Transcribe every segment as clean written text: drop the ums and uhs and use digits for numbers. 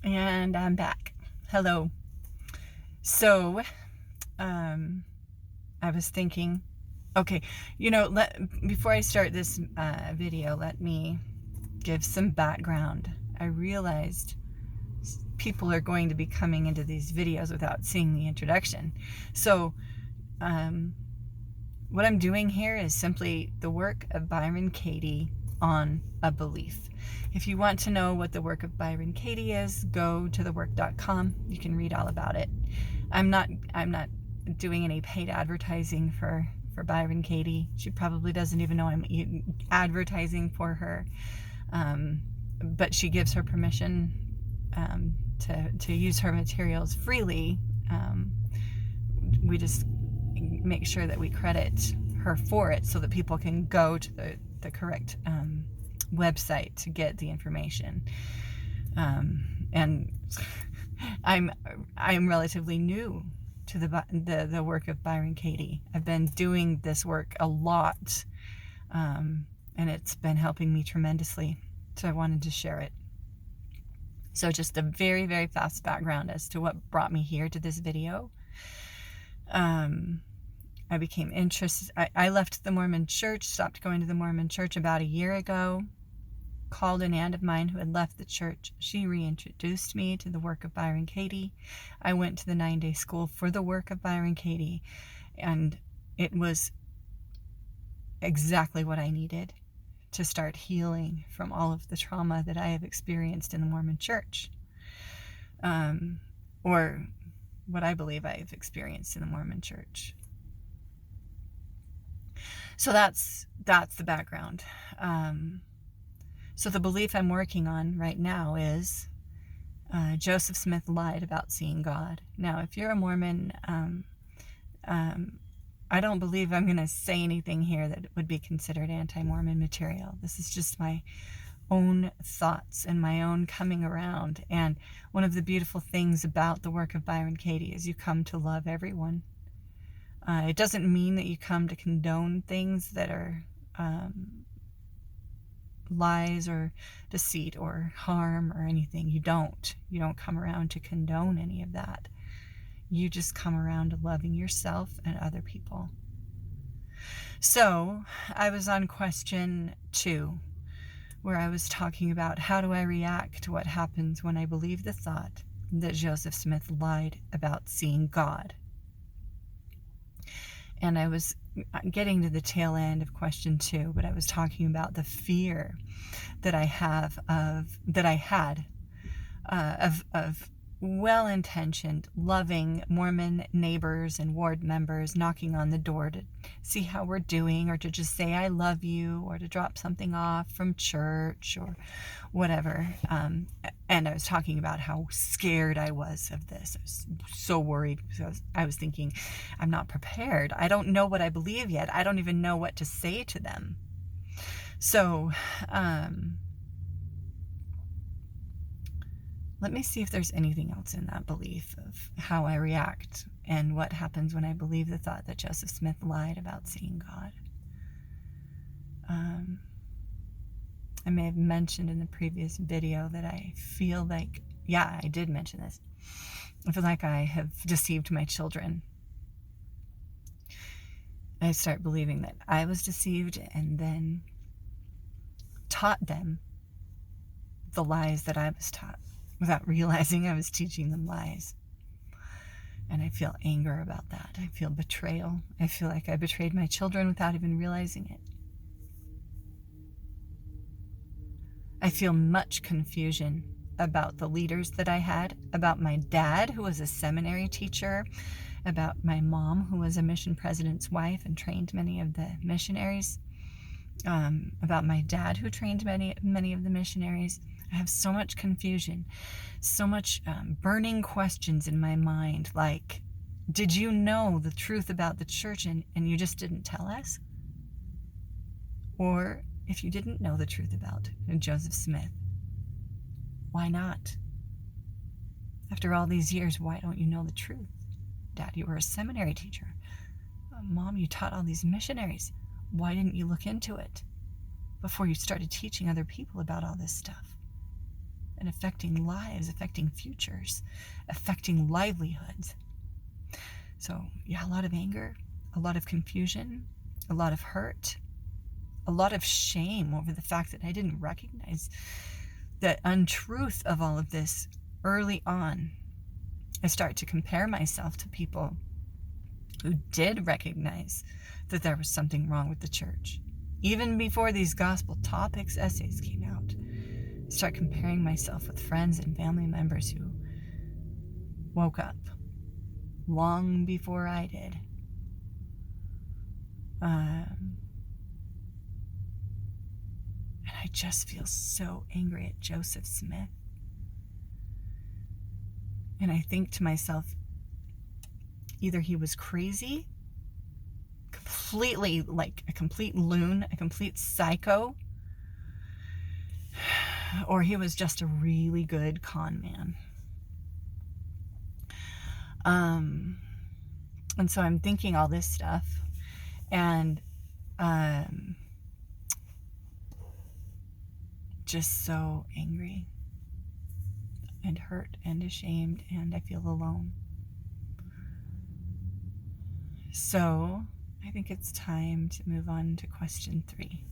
And I'm back. Hello. So, I was thinking, okay, before I start this video, let me give some background. I realized people are going to be coming into these videos without seeing the introduction. So, what I'm doing here is simply the work of Byron Katie on a belief. If you want to know what the work of Byron Katie is, go to thework.com. You can read all about it. I'm not doing any paid advertising for Byron Katie. She probably doesn't even know I'm advertising for her. But she gives her permission to use her materials freely. We just make sure that we credit her for it so that people can go to the correct website to get the information. And I'm relatively new to the work of Byron Katie. I've been doing this work a lot, and it's been helping me tremendously. So I wanted to share it. So just a very, very fast background as to what brought me here to this video. I became interested. I left the Mormon church, stopped going to the Mormon church about a year ago. Called an aunt of mine who had left the church. She reintroduced me to the work of Byron Katie. I went to the 9-day school for the work of Byron Katie, and it was exactly what I needed to start healing from all of the trauma that I have experienced in the Mormon church, or what I believe I've experienced in the Mormon church. So that's the background. So the belief I'm working on right now is Joseph Smith lied about seeing God. Now, if you're a Mormon, I don't believe I'm going to say anything here that would be considered anti-Mormon material. This is just my own thoughts and my own coming around. And one of the beautiful things about the work of Byron Katie is you come to love everyone. It doesn't mean that you come to condone things that are lies or deceit or harm or anything. You don't come around to condone any of that. You just come around to loving yourself and other people. So I was on question 2, where I was talking about how do I react to what happens when I believe the thought that Joseph Smith lied about seeing God. And I was getting to the tail end of question 2, but I was talking about the fear that I had of well-intentioned, loving Mormon neighbors and ward members knocking on the door to see how we're doing, or to just say I love you, or to drop something off from church or whatever. And I was talking about how scared I was of this. I was so worried because I was thinking, I'm not prepared. I don't know what I believe yet. I don't even know what to say to them. So, let me see if there's anything else in that belief of how I react and what happens when I believe the thought that Joseph Smith lied about seeing God. I may have mentioned in the previous video that I feel like, yeah, I did mention this. I feel like I have deceived my children. I start believing that I was deceived and then taught them the lies that I was taught, without realizing I was teaching them lies. And I feel anger about that. I feel betrayal. I feel like I betrayed my children without even realizing it. I feel much confusion about the leaders that I had, about my dad, who was a seminary teacher, about my mom, who was a mission president's wife and trained many of the missionaries, about my dad, who trained many of the missionaries. I have so much confusion, so much burning questions in my mind, like, did you know the truth about the church and you just didn't tell us? Or if you didn't know the truth about Joseph Smith, why not? After all these years, why don't you know the truth? Dad, you were a seminary teacher. Mom, you taught all these missionaries. Why didn't you look into it before you started teaching other people about all this stuff? and affecting lives, affecting futures, affecting livelihoods. So, yeah, a lot of anger, a lot of confusion, a lot of hurt, a lot of shame over the fact that I didn't recognize the untruth of all of this early on. I start to compare myself to people who did recognize that there was something wrong with the church. Even before these gospel topics essays came out, I start comparing myself with friends and family members who woke up long before I did. And I just feel so angry at Joseph Smith. And I think to myself, either he was crazy, completely like a complete loon, a complete psycho, or he was just a really good con man. And so I'm thinking all this stuff, and just so angry and hurt and ashamed, and I feel alone. So I think it's time to move on to question 3.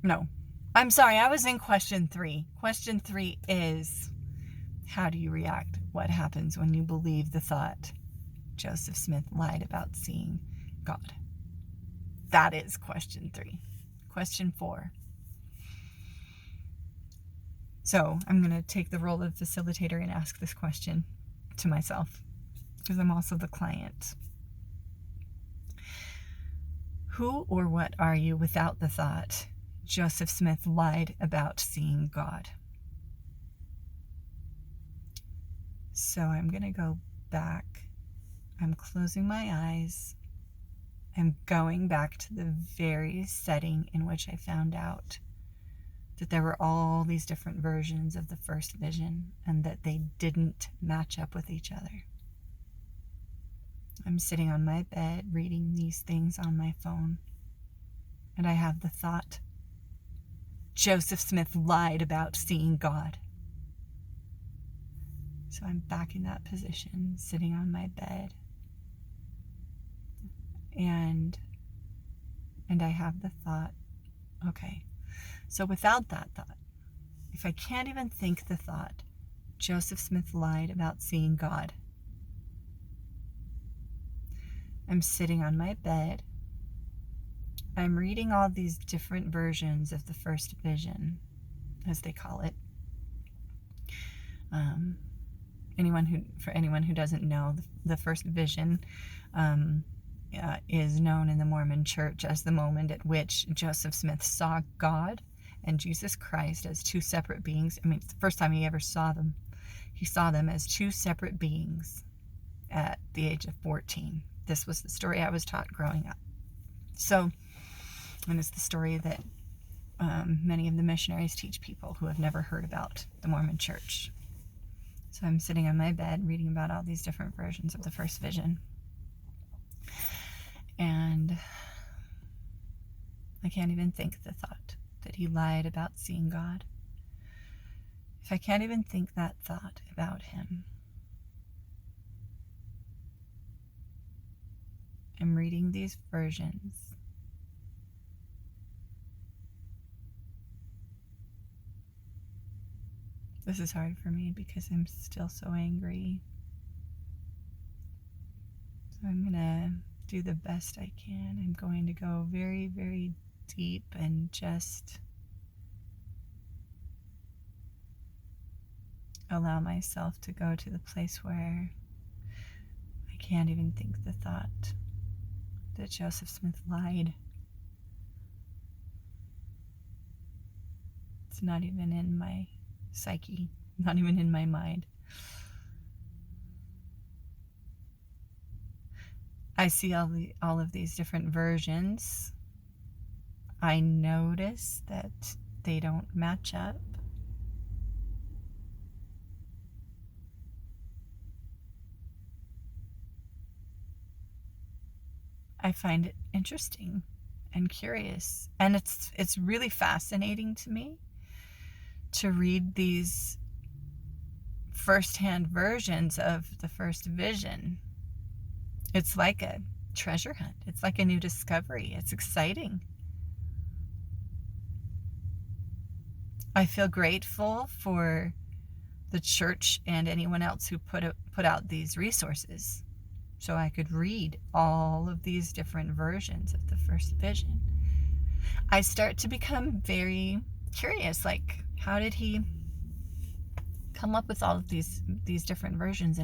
No, I'm sorry, I was in question 3. Question 3 is, how do you react? What happens when you believe the thought Joseph Smith lied about seeing God? That is question 3. Question 4. So I'm going to take the role of facilitator and ask this question to myself, because I'm also the client. Who or what are you without the thought Joseph Smith lied about seeing God? So I'm going to go back. I'm closing my eyes. I'm going back to the very setting in which I found out that there were all these different versions of the first vision and that they didn't match up with each other. I'm sitting on my bed reading these things on my phone, and I have the thought, Joseph Smith lied about seeing God. So I'm back in that position, sitting on my bed, and I have the thought, okay, so without that thought, if I can't even think the thought, Joseph Smith lied about seeing God, I'm sitting on my bed, I'm reading all these different versions of the first vision, as they call it. For anyone who doesn't know, the first vision is known in the Mormon Church as the moment at which Joseph Smith saw God and Jesus Christ as two separate beings. I mean, it's the first time he ever saw them. He saw them as two separate beings at the age of 14. This was the story I was taught growing up. So, and it's the story that many of the missionaries teach people who have never heard about the Mormon Church. So I'm sitting on my bed reading about all these different versions of the first vision. And I can't even think the thought that he lied about seeing God. If I can't even think that thought about him, I'm reading these versions. This is hard for me because I'm still so angry. So I'm going to do the best I can. I'm going to go very, very deep and just allow myself to go to the place where I can't even think the thought that Joseph Smith lied. It's not even in my psyche, not even in my mind. I see all of these different versions. I notice that they don't match up. I find it interesting and curious. And it's really fascinating to me to read these firsthand versions of the first vision. It's like a treasure hunt. It's like a new discovery. It's exciting. I feel grateful for the church and anyone else who put out these resources so I could read all of these different versions of the first vision. I start to become very curious, like, how did he come up with all of these different versions,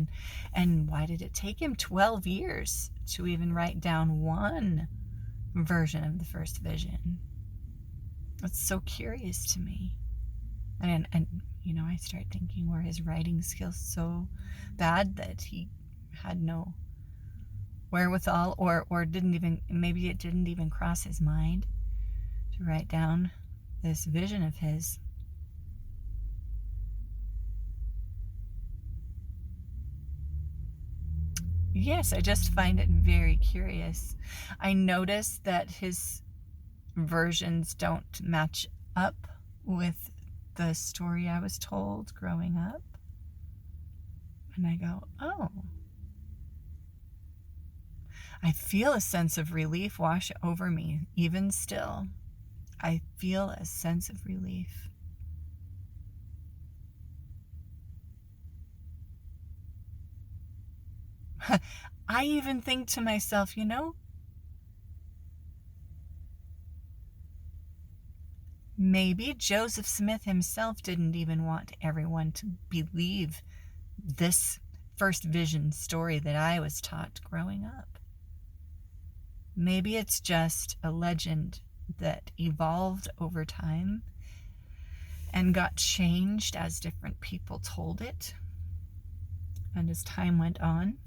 and why did it take him 12 years to even write down one version of the first vision? It's so curious to me. And I start thinking, were his writing skills so bad that he had no wherewithal, or maybe it didn't even cross his mind to write down this vision of his? Yes, I just find it very curious. I notice that his versions don't match up with the story I was told growing up. And I go, oh. I feel a sense of relief wash over me, even still. I feel a sense of relief. I even think to myself, maybe Joseph Smith himself didn't even want everyone to believe this first vision story that I was taught growing up. Maybe it's just a legend that evolved over time and got changed as different people told it. And as time went on,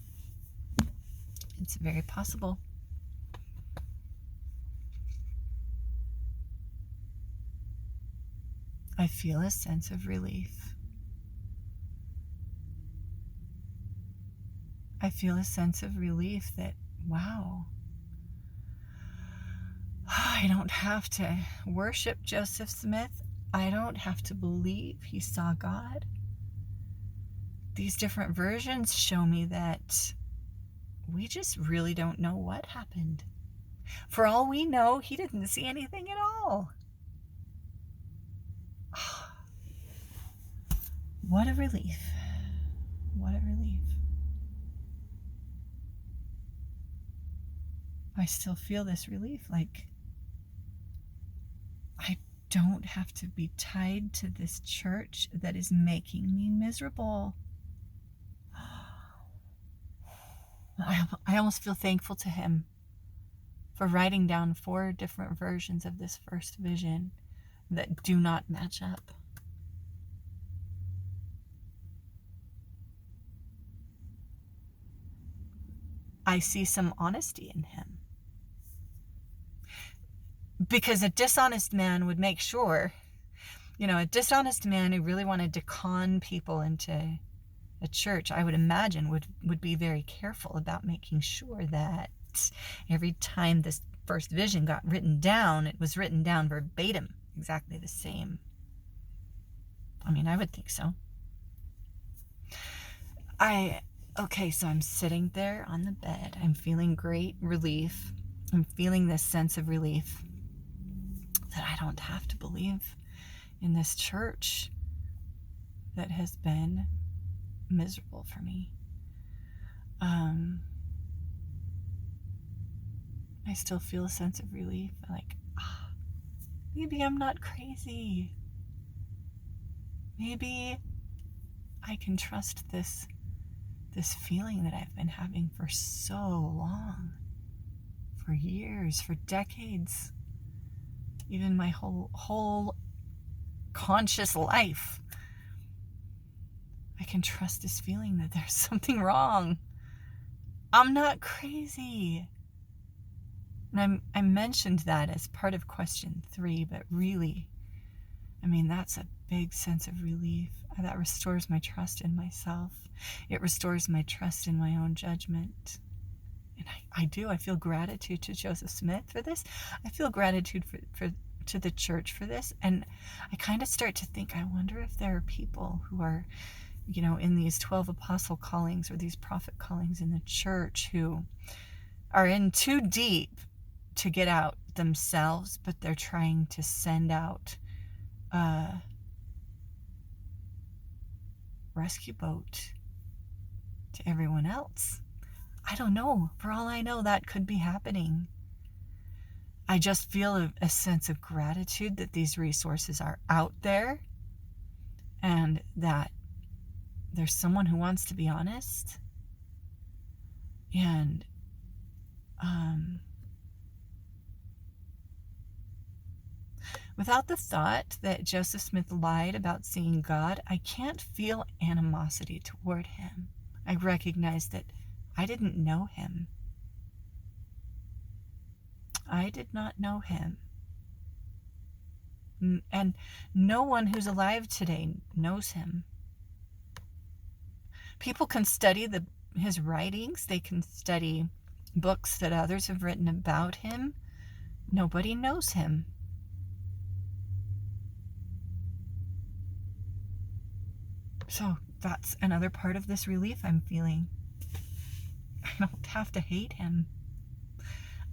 it's very possible. I feel a sense of relief. I feel a sense of relief that, wow, I don't have to worship Joseph Smith. I don't have to believe he saw God. These different versions show me that we just really don't know what happened. For all we know, he didn't see anything at all. What a relief. What a relief. I still feel this relief, like I don't have to be tied to this church that is making me miserable. I almost feel thankful to him for writing down 4 different versions of this first vision that do not match up. I see some honesty in him. Because a dishonest man would make sure, a dishonest man who really wanted to con people into a church, I would imagine, would be very careful about making sure that every time this first vision got written down, it was written down verbatim, exactly the same. I would think so. So I'm sitting there on the bed. I'm feeling great relief. I'm feeling this sense of relief that I don't have to believe in this church that has been miserable for me. I still feel a sense of relief, like, maybe I'm not crazy. Maybe I can trust this feeling that I've been having for so long, for years, for decades, even my whole conscious life. I can trust this feeling that there's something wrong. I'm not crazy. And I mentioned that as part of question 3, but really, that's a big sense of relief. That restores my trust in myself. It restores my trust in my own judgment. And I do. I feel gratitude to Joseph Smith for this. I feel gratitude to the church for this. And I kind of start to think, I wonder if there are people who are, in these 12 apostle callings or these prophet callings in the church who are in too deep to get out themselves, but they're trying to send out a rescue boat to everyone else. I don't know. For all I know, that could be happening. I just feel a sense of gratitude that these resources are out there and that there's someone who wants to be honest. And without the thought that Joseph Smith lied about seeing God, I can't feel animosity toward him. I recognize that I didn't know him. I did not know him. And no one who's alive today knows him. People can study his writings. They can study books that others have written about him. Nobody knows him. So that's another part of this relief I'm feeling. I don't have to hate him.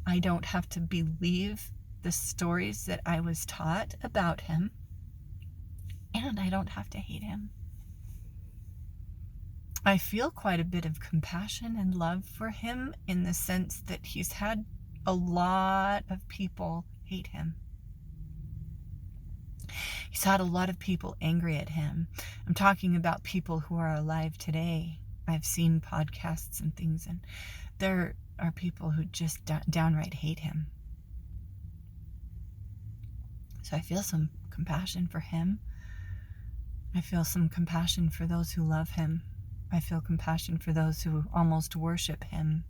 I don't have to believe the stories that I was taught about him. And I don't have to hate him. I feel quite a bit of compassion and love for him in the sense that he's had a lot of people hate him. He's had a lot of people angry at him. I'm talking about people who are alive today. I've seen podcasts and things, and there are people who just downright hate him. So I feel some compassion for him. I feel some compassion for those who love him. I feel compassion for those who almost worship him.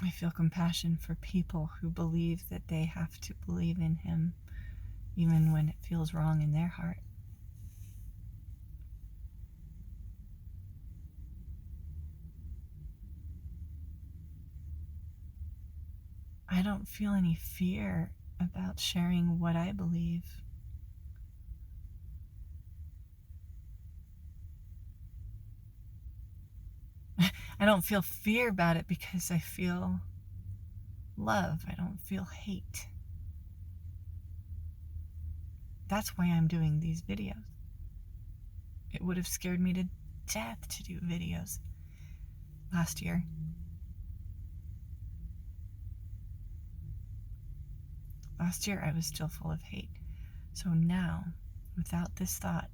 I feel compassion for people who believe that they have to believe in him, even when it feels wrong in their heart. I don't feel any fear about sharing what I believe. I don't feel fear about it because I feel love. I don't feel hate. That's why I'm doing these videos. It would have scared me to death to do videos last year. Last year I was still full of hate. So now, without this thought,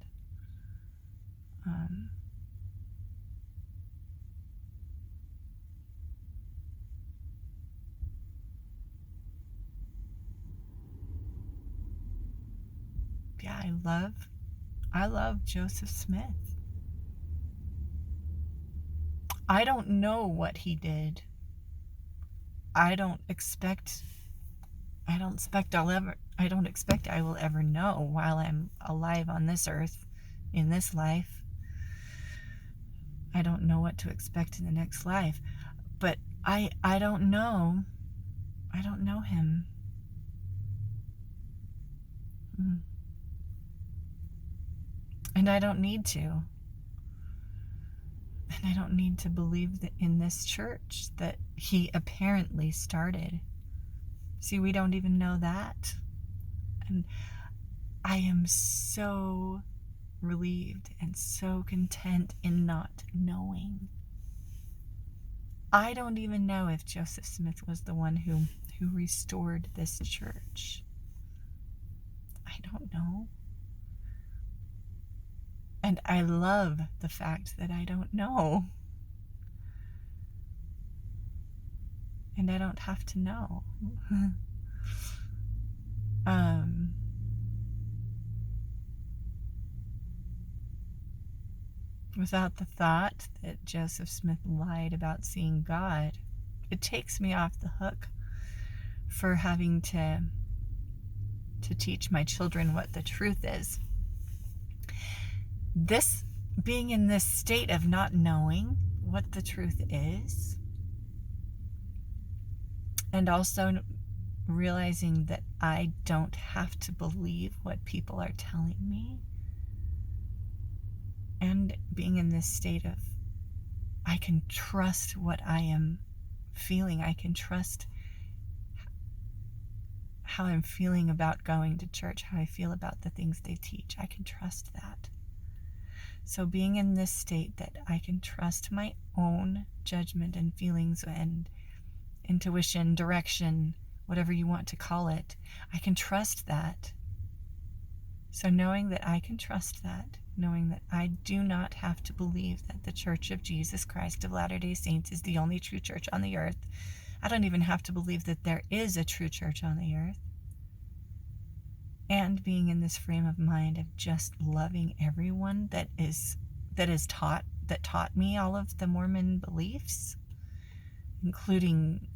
yeah, I love Joseph Smith. I don't know what he did. I don't expect I will ever know while I'm alive on this earth, in this life. I don't know what to expect in the next life. But I don't know. I don't know him. And I don't need to. And I don't need to believe that in this church that he apparently started. See, we don't even know that. And I am so relieved and so content in not knowing. I don't even know if Joseph Smith was the one who restored this church. I don't know. And I love the fact that I don't know. And I don't have to know. Without the thought that Joseph Smith lied about seeing God, it takes me off the hook for having to teach my children what the truth is. This being in this state of not knowing what the truth is, and also realizing that I don't have to believe what people are telling me, and being in this state of I can trust what I am feeling. I can trust how I'm feeling about going to church, how I feel about the things they teach. I can trust that. So being in this state that I can trust my own judgment and feelings and intuition, direction, whatever you want to call it, I can trust that. So knowing that I can trust that, knowing that I do not have to believe that the Church of Jesus Christ of Latter-day Saints is the only true church on the earth. I don't even have to believe that there is a true church on the earth. And being in this frame of mind of just loving everyone that taught me all of the Mormon beliefs, including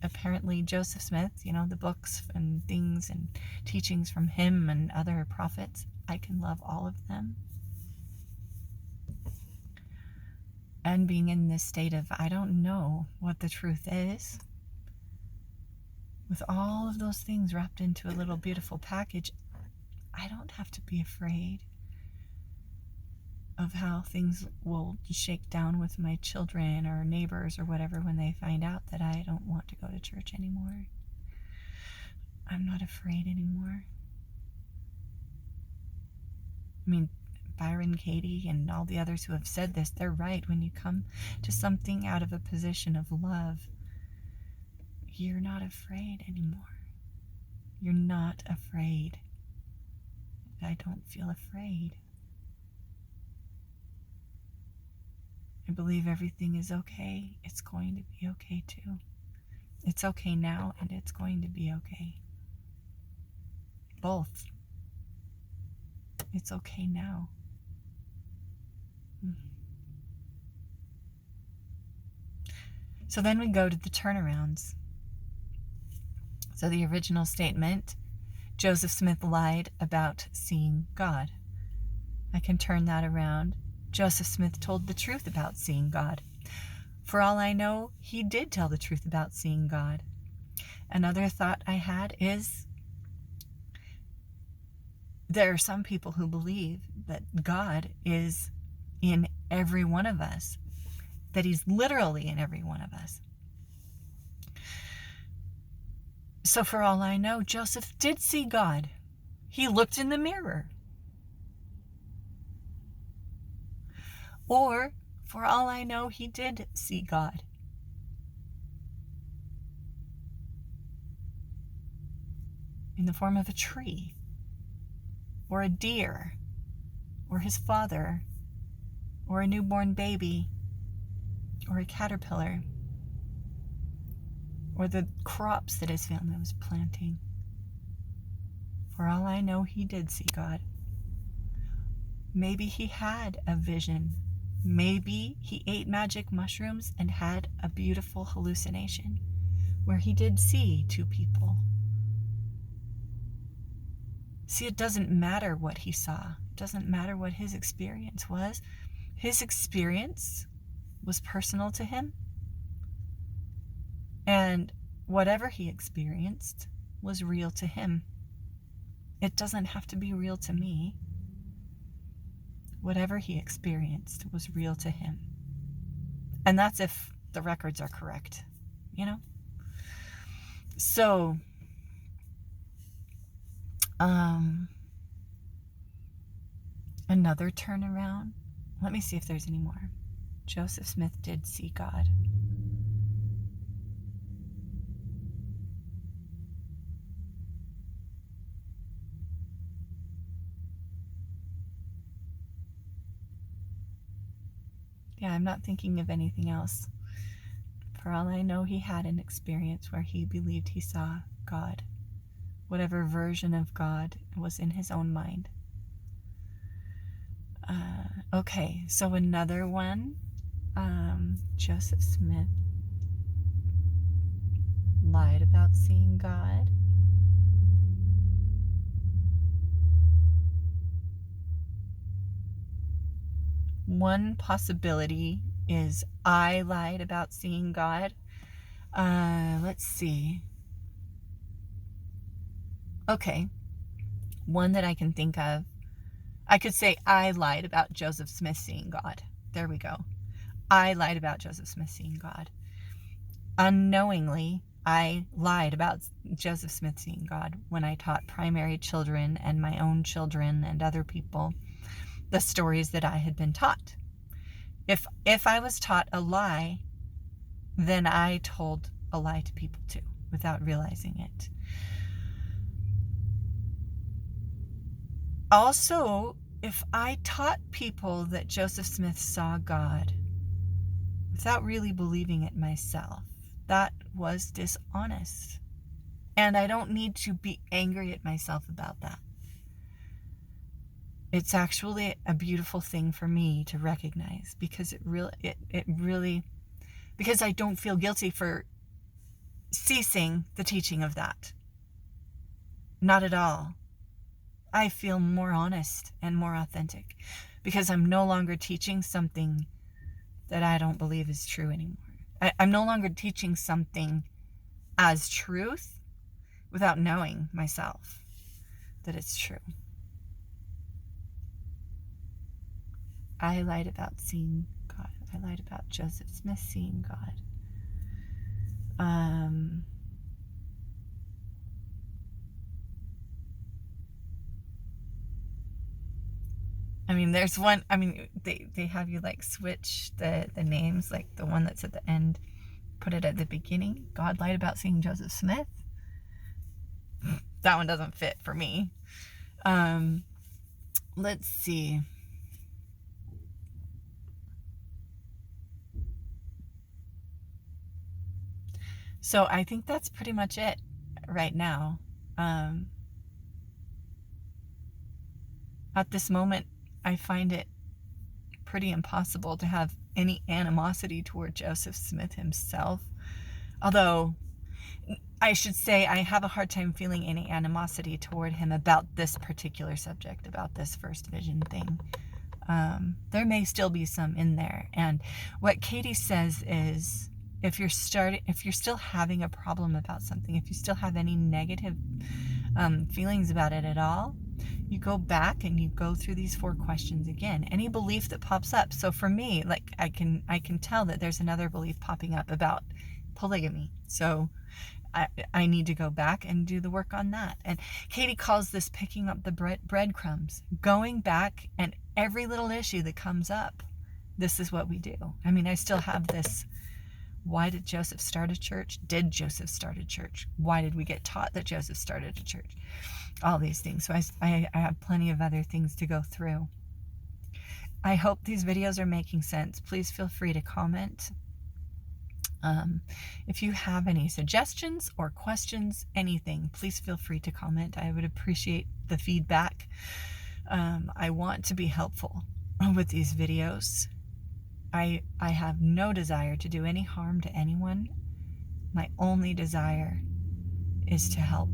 apparently Joseph Smith, the books and things and teachings from him and other prophets. I can love all of them. And being in this state of I don't know what the truth is, with all of those things wrapped into a little beautiful package, I don't have to be afraid of how things will shake down with my children or neighbors or whatever when they find out that I don't want to go to church anymore. I'm not afraid anymore. I mean, Byron Katie and all the others who have said this, they're right. When you come to something out of a position of love, you're not afraid anymore. You're not afraid. I don't feel afraid. I believe everything is okay. It's going to be okay too. It's okay now and it's going to be okay. Both. It's okay now. So then we go to the turnarounds. So the original statement, Joseph Smith lied about seeing God. I can turn that around. Joseph Smith told the truth about seeing God. For all I know, he did tell the truth about seeing God. Another thought I had is there are some people who believe that God is in every one of us, that he's literally in every one of us. So for all I know, Joseph did see God. He looked in the mirror. Or, for all I know, he did see God. In the form of a tree, or a deer, or his father, or a newborn baby, or a caterpillar, or the crops that his family was planting. For all I know, he did see God. Maybe he had a vision. Maybe he ate magic mushrooms and had a beautiful hallucination where he did see two people. See, it doesn't matter what he saw. It doesn't matter what his experience was. His experience was personal to him. And whatever he experienced was real to him. It doesn't have to be real to me. Whatever he experienced was real to him. And that's if the records are correct, So, another turnaround. Let me see if there's any more. Joseph Smith did see God. Yeah, I'm not thinking of anything else. For all I know, he had an experience where he believed he saw God. Whatever version of God was in his own mind. Okay, so another one. Joseph Smith lied about seeing God. one possibility is I lied about seeing God. Let's see. Okay. One that I can think of. I could say I lied about Joseph Smith seeing God. There we go. I lied about Joseph Smith seeing God. Unknowingly, I lied about Joseph Smith seeing God when I taught primary children and my own children and other people the stories that I had been taught. If I was taught a lie, then I told a lie to people too, without realizing it. Also, if I taught people that Joseph Smith saw God without really believing it myself, that was dishonest. And I don't need to be angry at myself about that. It's actually a beautiful thing for me to recognize, because it really, because I don't feel guilty for ceasing the teaching of that. Not at all. I feel more honest and more authentic because I'm no longer teaching something that I don't believe is true anymore. I'm no longer teaching something as truth without knowing myself that it's true. I lied about seeing God. I lied about Joseph Smith seeing God. I mean, there's one, I mean, they have you like switch the names, like the one that's at the end, put it at the beginning. God lied about seeing Joseph Smith. That one doesn't fit for me. Let's see. So I think that's pretty much it right now. At this moment, I find it pretty impossible to have any animosity toward Joseph Smith himself. Although, I should say I have a hard time feeling any animosity toward him about this particular subject, about this first vision thing. There may still be some in there. And what Katie says is, if you're still having a problem about something, if you still have any negative feelings about it at all, you go back and you go through these 4 questions again. Any belief that pops up. So for me, like I can tell that there's another belief popping up about polygamy. So I need to go back and do the work on that. And Katie calls this picking up the breadcrumbs, going back, and every little issue that comes up, this is what we do. I mean, I still have this. Why did Joseph start a church? Did Joseph start a church? Why did we get taught that Joseph started a church? All these things. So I have plenty of other things to go through. I hope these videos are making sense. Please feel free to comment. If you have any suggestions or questions, anything, please feel free to comment. I would appreciate the feedback. I want to be helpful with these videos. I have no desire to do any harm to anyone. My only desire is to help.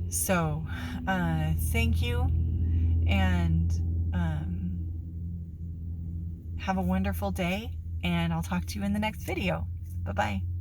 So, thank you, and have a wonderful day, and I'll talk to you in the next video. Bye-bye.